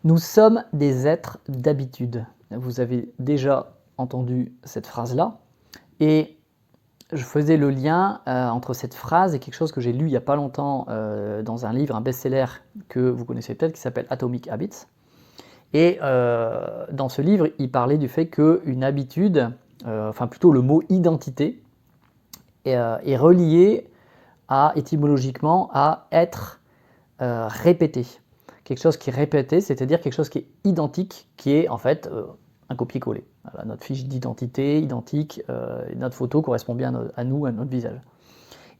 Nous sommes des êtres d'habitude. Vous avez déjà entendu cette phrase-là. Et je faisais le lien entre cette phrase et quelque chose que j'ai lu il n'y a pas longtemps dans un livre, un best-seller que vous connaissez peut-être, qui s'appelle Atomic Habits. Et dans ce livre, il parlait du fait qu'une habitude, enfin plutôt le mot identité, est relié étymologiquement à être répété. Quelque chose qui est répété, c'est-à-dire quelque chose qui est identique, qui est en fait un copier-coller. Voilà, notre fiche d'identité identique, notre photo correspond bien à nous, à notre visage.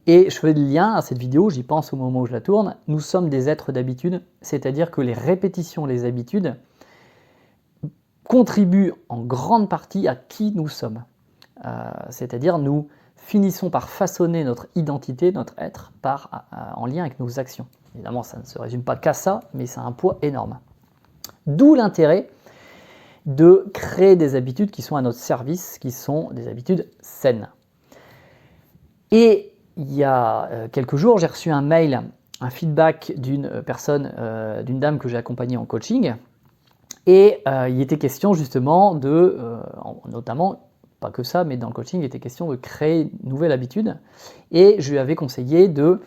Et je fais le lien à cette vidéo, j'y pense au moment où je la tourne. Nous sommes des êtres d'habitude, c'est-à-dire que les répétitions, les habitudes contribuent en grande partie à qui nous sommes. C'est-à-dire nous finissons par façonner notre identité, notre être, en lien avec nos actions. Évidemment, ça ne se résume pas qu'à ça, mais ça a un poids énorme. D'où l'intérêt de créer des habitudes qui sont à notre service, qui sont des habitudes saines. Et il y a quelques jours, j'ai reçu un mail, un feedback d'une personne, d'une dame que j'ai accompagnée en coaching, et il était question justement notamment, pas que ça, mais dans le coaching, il était question de créer une nouvelle habitude, et je lui avais conseillé de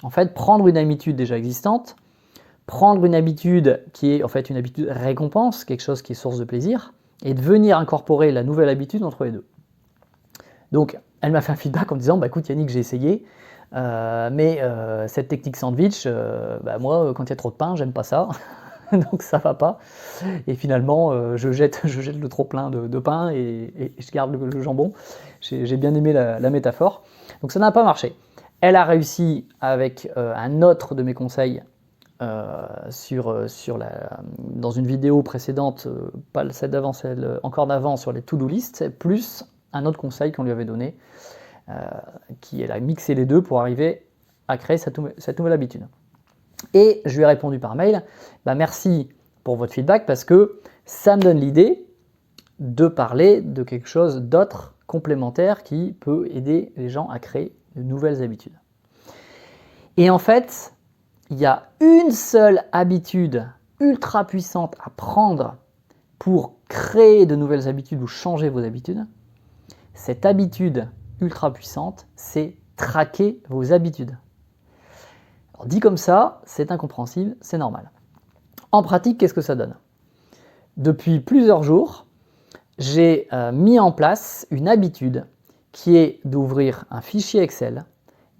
en fait, prendre une habitude déjà existante, prendre une habitude qui est en fait une habitude récompense, quelque chose qui est source de plaisir, et de venir incorporer la nouvelle habitude entre les deux. Donc, elle m'a fait un feedback en me disant, bah écoute Yannick, j'ai essayé, mais cette technique sandwich, moi, quand il y a trop de pain, j'aime pas ça, donc ça va pas. Et finalement, je jette le trop plein de pain et je garde le jambon. J'ai bien aimé la métaphore. Donc ça n'a pas marché. Elle a réussi avec un autre de mes conseils dans une vidéo précédente, pas celle d'avant, celle encore d'avant sur les to-do list, plus un autre conseil qu'on lui avait donné, qui elle a mixé les deux pour arriver à créer cette nouvelle habitude. Et je lui ai répondu par mail, merci pour votre feedback parce que ça me donne l'idée de parler de quelque chose d'autre, complémentaire, qui peut aider les gens à créer de nouvelles habitudes. Et en fait, il y a une seule habitude ultra puissante à prendre pour créer de nouvelles habitudes ou changer vos habitudes. Cette habitude ultra puissante, c'est traquer vos habitudes. Alors, dit comme ça, c'est incompréhensible, c'est normal. En pratique, qu'est-ce que ça donne? Depuis plusieurs jours, j'ai mis en place une habitude qui est d'ouvrir un fichier Excel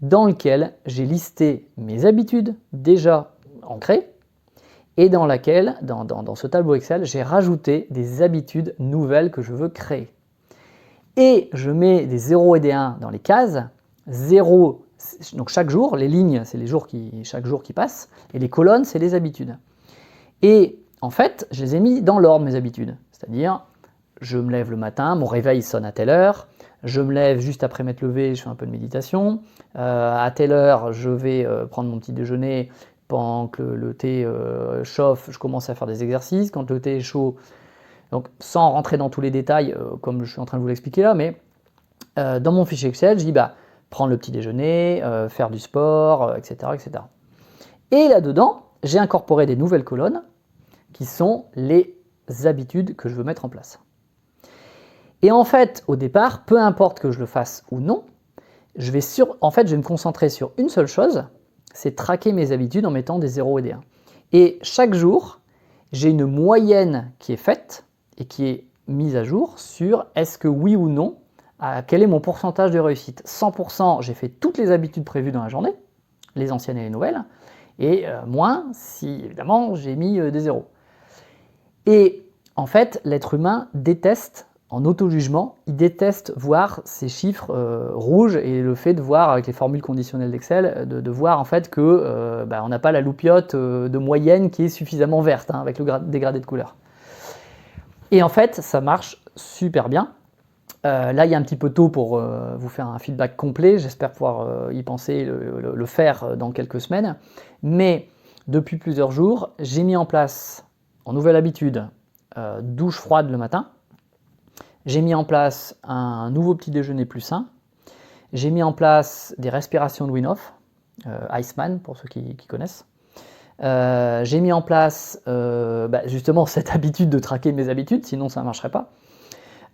dans lequel j'ai listé mes habitudes déjà ancrées et dans ce tableau Excel, j'ai rajouté des habitudes nouvelles que je veux créer. Et je mets des 0 et des 1 dans les cases. 0, donc chaque jour, les lignes, c'est chaque jour qui passe, et les colonnes, c'est les habitudes. Et en fait, je les ai mis dans l'ordre, mes habitudes. C'est-à-dire, je me lève le matin, mon réveil sonne à telle heure, je me lève juste après m'être levé, je fais un peu de méditation, à telle heure, je vais prendre mon petit déjeuner, pendant que le thé chauffe, je commence à faire des exercices, quand le thé est chaud, donc sans rentrer dans tous les détails, comme je suis en train de vous l'expliquer là, mais dans mon fichier Excel, je dis prendre le petit déjeuner, faire du sport, etc., etc. Et là-dedans, j'ai incorporé des nouvelles colonnes qui sont les habitudes que je veux mettre en place. Et en fait, au départ, peu importe que je le fasse ou non, je vais me concentrer sur une seule chose, c'est traquer mes habitudes en mettant des 0 et des 1. Et chaque jour, j'ai une moyenne qui est faite et qui est mise à jour sur est-ce que oui ou non, quel est mon pourcentage de réussite. 100%, j'ai fait toutes les habitudes prévues dans la journée, les anciennes et les nouvelles, et moins si évidemment j'ai mis des 0. Et en fait, l'être humain déteste, en auto-jugement, il déteste voir ces chiffres rouges et le fait de voir avec les formules conditionnelles d'Excel, de voir en fait que on n'a pas la loupiote de moyenne qui est suffisamment verte avec le dégradé de couleur. Et en fait, ça marche super bien. Là, il y a un petit peu tôt pour vous faire un feedback complet. J'espère pouvoir y penser, le faire dans quelques semaines. Mais depuis plusieurs jours, j'ai mis en place, en nouvelle habitude, douche froide le matin. J'ai mis en place un nouveau petit déjeuner plus sain. J'ai mis en place des respirations de Wim Hof, Iceman pour ceux qui connaissent. J'ai mis en place justement cette habitude de traquer mes habitudes, sinon ça ne marcherait pas.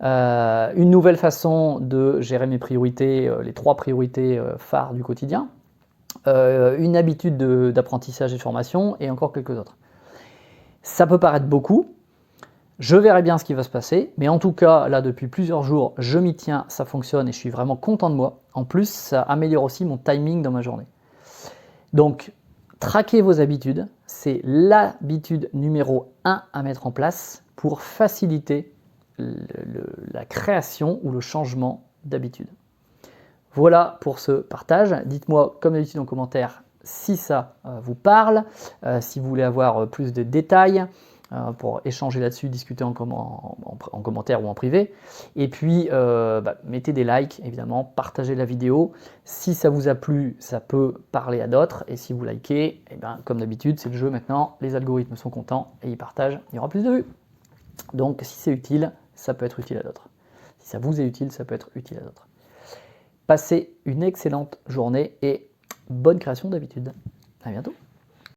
Une nouvelle façon de gérer mes priorités, les 3 priorités phares du quotidien. Une habitude d'apprentissage et de formation et encore quelques autres. Ça peut paraître beaucoup, je verrai bien ce qui va se passer, mais en tout cas, là depuis plusieurs jours, je m'y tiens, ça fonctionne et je suis vraiment content de moi. En plus, ça améliore aussi mon timing dans ma journée. Donc, traquez vos habitudes, c'est l'habitude numéro 1 à mettre en place pour faciliter la création ou le changement d'habitude. Voilà pour ce partage. Dites-moi comme d'habitude en commentaire si ça vous parle, si vous voulez avoir plus de détails pour échanger là-dessus, discuter en commentaire ou en privé. Et puis mettez des likes évidemment, partagez la vidéo. Si ça vous a plu, ça peut parler à d'autres. Et si vous likez, comme d'habitude, c'est le jeu maintenant, les algorithmes sont contents et ils partagent, il y aura plus de vues. Donc si c'est utile, ça peut être utile à d'autres. Si ça vous est utile, ça peut être utile à d'autres. Passez une excellente journée et bonne création d'habitude. À bientôt.